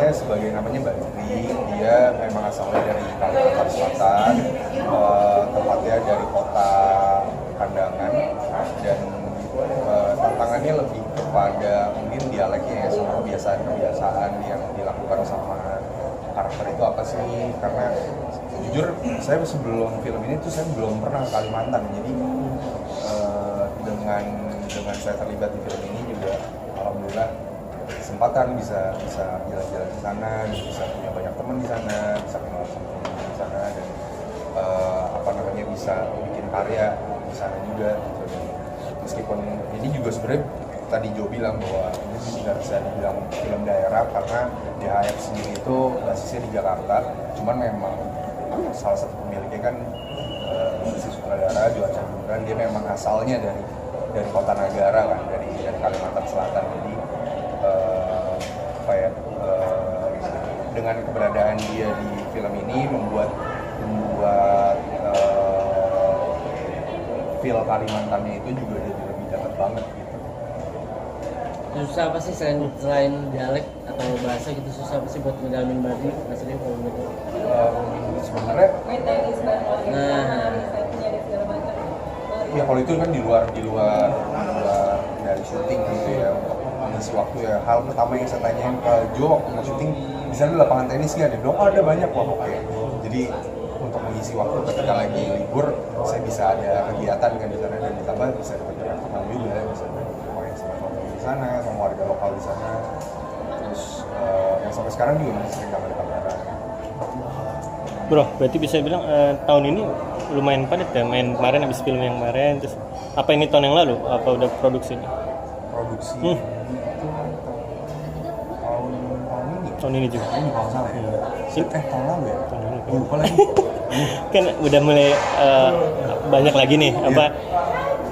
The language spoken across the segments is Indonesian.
ceritanya sebagai namanya Badri, dia memang asalnya dari Kalimantan Selatan, tempatnya dari kota Kandangan, dan tantangannya lebih kepada mungkin dialeknya ya, sama kebiasaan-kebiasaan yang dilakukan sama karakter itu apa sih. Karena jujur saya sebelum film ini tuh saya belum pernah ke Kalimantan, jadi dengan saya terlibat di film ini juga alhamdulillah kesempatan bisa jalan-jalan di sana, bisa punya banyak teman di sana, bisa kenal sama teman di sana, dan bisa bikin karya di sana juga gitu. Meskipun ini juga sebenarnya tadi Jo bilang bahwa ini tidak bisa dibilang film daerah karena DHF sendiri itu basisnya di Jakarta, cuman memang salah satu pemiliknya kan si sutradara Johan Chandra, dia memang asalnya dari Kota Nagara kan, dari Kalimantan Selatan. Jadi dengan keberadaan dia di film ini membuat feel Kalimantannya itu juga jadi lebih dekat banget gitu. Susah apa sih selain dialek atau bahasa gitu, susah apa sih buat ngedalamin Badri maksudnya kalau gitu? Sebenarnya main tenis bareng, misalnya ada segala macam. Ya kalau itu kan di luar dari syuting gitu ya, untuk mengisi waktu ya. Hal pertama yang saya tanyain ke Jo waktu mau syuting, di sana ada lapangan tenis nggak? Dia bilang, oh ada banyak kok. Oke. Jadi untuk mengisi waktu ketika lagi libur, saya bisa ada kegiatan kan di sana, dan ditambah bisa dapat banyak teman juga, bisa main sama teman di sana, sama warga lokal di sana. Terus yang sampai sekarang juga masih sering ada kamera. Bro, berarti bisa bilang tahun ini lumayan padat ya, main kemarin habis film yang kemarin, terus apa ini tahun yang lalu? Apa udah produksinya? Produksi itu tahun ini juga. Ini kalau salah ya. Tahun lalu ya? Tahun lalu. Gue lupa lagi. Kan udah mulai banyak lagi nih,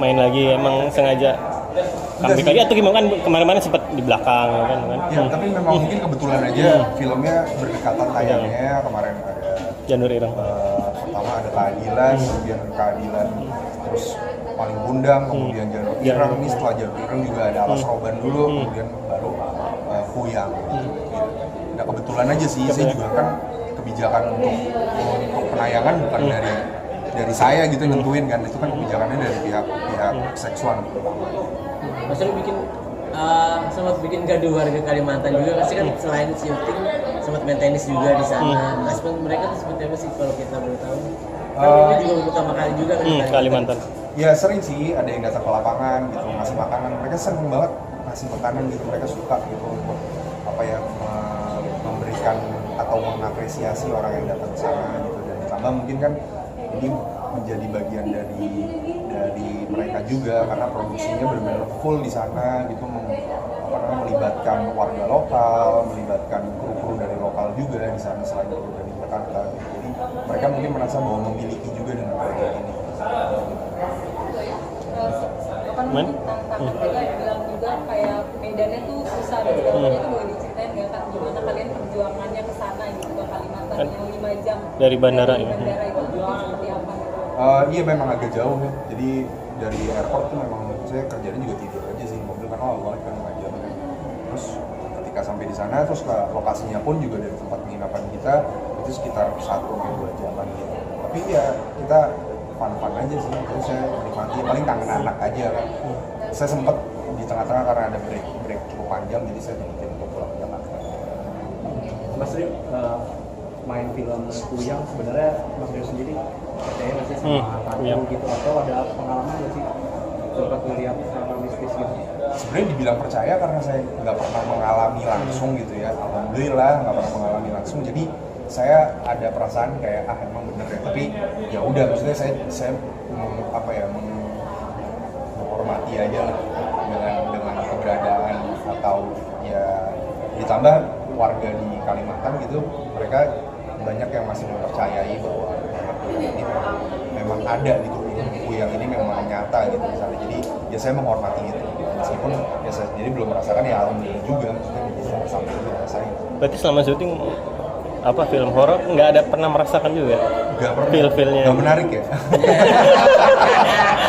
main lagi, emang sengaja comeback lagi atau gimana? Kan kemarin-kemarin sempat di belakang kan? Ya, tapi memang mungkin kebetulan aja filmnya berdekatan tayangnya. Kemarin ada Janur Ireng. pertama ada Keadilan, kemudian Keadilan, terus Paling Gundang, kemudian Janur Ireng. Ini setelah Janur Ireng juga ada Alas Roban dulu, kemudian baru Kuyang. Nah kebetulan aja sih, saya juga kan kebijakan untuk penayangan bukan dari saya gitu nentuin kan, itu kan kebijakannya dari pihak seksual. Maksudnya sempat bikin gaduh warga Kalimantan juga, pasti kan selain syuting sempat main tenis juga di sana. Respon mereka tuh seperti apa sih kalau kita boleh tahu? Kan ini juga pertama kali juga kan Kalimantan. Ya sering sih ada yang datang ke lapangan gitu, ngasih makanan. Mereka seneng banget ngasih makanan gitu, mereka suka gitu untuk memberikan atau mengapresiasi orang yang datang ke sana gitu. Dan ditambah mungkin kan ini menjadi bagian dari mereka juga karena produksinya benar-benar full di sana gitu, melibatkan warga lokal, melibatkan kru-kru dari lokal juga di sana selain kru dari Jakarta gitu. Jadi mereka mungkin merasa bahwa memiliki juga dengan proyek ini. Tantangan tadi bilang juga kayak medannya tuh susah gitu, makanya tuh boleh diceritain nggak kan gimana kalian perjuangannya ke sana gitu ke Kalimantan yang 5 jam dari bandara itu seperti apa? Iya memang agak jauh ya, jadi dari airport tuh memang saya kerjanya juga tidur aja sih, mobil kan awal kan 5 jam kan. Terus ketika sampai di sana, terus ke lokasinya pun juga dari tempat penginapan kita itu sekitar 1-2 jaman gitu. Tapi ya kita fun-fun aja sih, jadi saya menikmati, paling kangen anak aja kan. Saya sempat di tengah-tengah karena ada break cukup panjang, jadi saya nyempetin untuk pulang ke Jakarta. Mas Rio, main film Kuyang sebenarnya Mas Rio sendiri percaya nggak sih sama hantu gitu, atau ada pengalaman nggak sih sempat ngeliat hal mistis gitu? Sebenarnya dibilang percaya karena saya nggak pernah mengalami langsung gitu ya, alhamdulillah nggak pernah mengalami langsung, jadi saya ada perasaan kayak emang bener ya, tapi ya udah, maksudnya saya menghormati aja lah dengan keberadaan, atau ya ditambah warga di Kalimantan gitu, mereka banyak yang masih mempercayai bahwa ini memang ada gitu, Kuyang ini memang nyata gitu misalnya. Jadi ya saya menghormati itu, meskipun ya saya sendiri belum merasakan, ya alhamdulillah juga, maksudnya bisa sampai dirasain. Berarti selama syuting film horor nggak ada pernah merasakan juga? Nggak pernah. Feel-feelnya nggak menarik ya?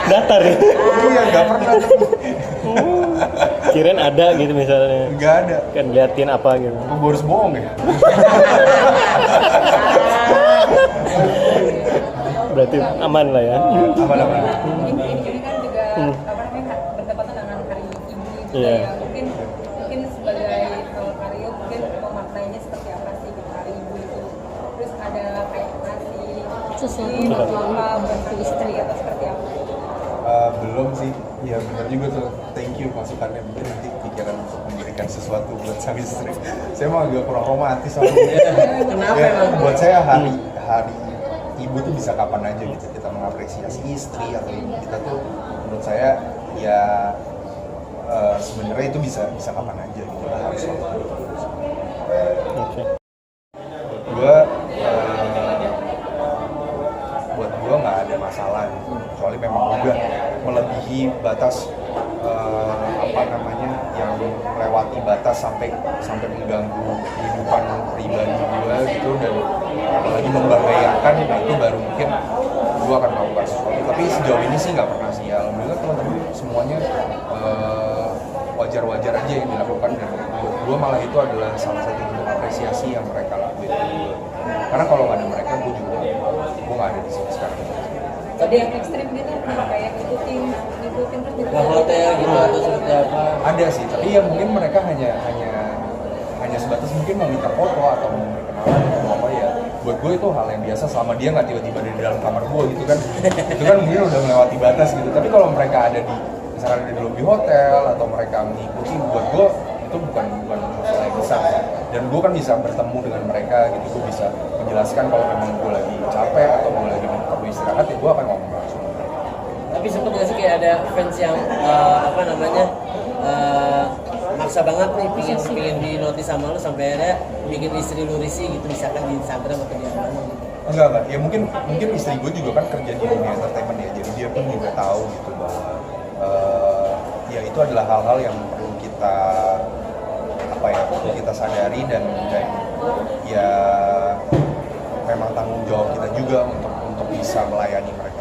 datar ya? Iya nggak pernah. Kirain ada gitu misalnya. Nggak ada. Kan liatin apa gitu. Aku harus bohong ya. Berarti aman lah ya. Apa-apa. Ini kan juga apa namanya berdekatan dengan hari ibu juga Iya. ya. Mungkin sebagai Karyo mungkin memaknainya seperti apa sih gitu hari ibu itu. Terus ada kayak ngasih Sesuatu atau apa buat istri atau seperti apa? Belum sih, ya benar juga tuh. Thank you masukannya, mungkin nanti pikiran untuk memberikan sesuatu buat sang istri. Saya mah agak kurang romantis soalnya. Kenapa Ya, emang? buat saya hari ibu tuh bisa kapan aja gitu, kita mengapresiasi istri atau ibu kita tuh menurut saya ya sebenarnya itu bisa kapan aja gitu, nggak harus waktu itu. Oke. Buat gua nggak ada masalah gitu. Kecuali memang udah melebihi batas apa namanya yang melewati batas sampai mengganggu kehidupan pribadi gua gitu, dan apalagi membahayakan, nah itu baru mungkin gua akan melakukan sesuatu. Tapi sejauh ini sih nggak pernah sih, alhamdulillah teman-teman semuanya wajar-wajar aja yang dilakukan, dan buat gua malah itu adalah salah satu bentuk apresiasi yang mereka lakuin ke gua. Karena kalau nggak ada mereka gua nggak ada di sini sekarang. Ada yang ekstrim gitu kayak ngikutin terus Ke hotel gitu atau seperti apa? Ada sih, tapi ya mungkin mereka hanya sebatas mungkin meminta foto atau mau berkenalan atau apa ya. Buat gue itu hal yang biasa selama dia nggak tiba-tiba ada di dalam kamar gue gitu kan. Itu kan mungkin udah melewati batas gitu. Tapi kalau mereka ada di misalkan ada di lobi hotel atau mereka mengikuti, buat gue itu bukan masalah yang besar. Dan gue kan bisa bertemu dengan mereka gitu, gue bisa menjelaskan kalau memang gue lagi capek atau gue lagi perlu istirahat, ya gue akan ngomong langsung. Tapi sempet nggak sih kayak ada fans yang apa namanya maksa banget nih pingin di notice sama lu sampai ada bikin istri lu risih gitu, misalkan di Instagram atau di mana gitu? Enggak, ya mungkin istri gue juga kan kerja di dunia entertainment ya, jadi dia pun juga tahu gitu bahwa ya itu adalah hal-hal yang perlu kita sadari, dan ya memang tanggung jawab kita juga untuk bisa melayani mereka.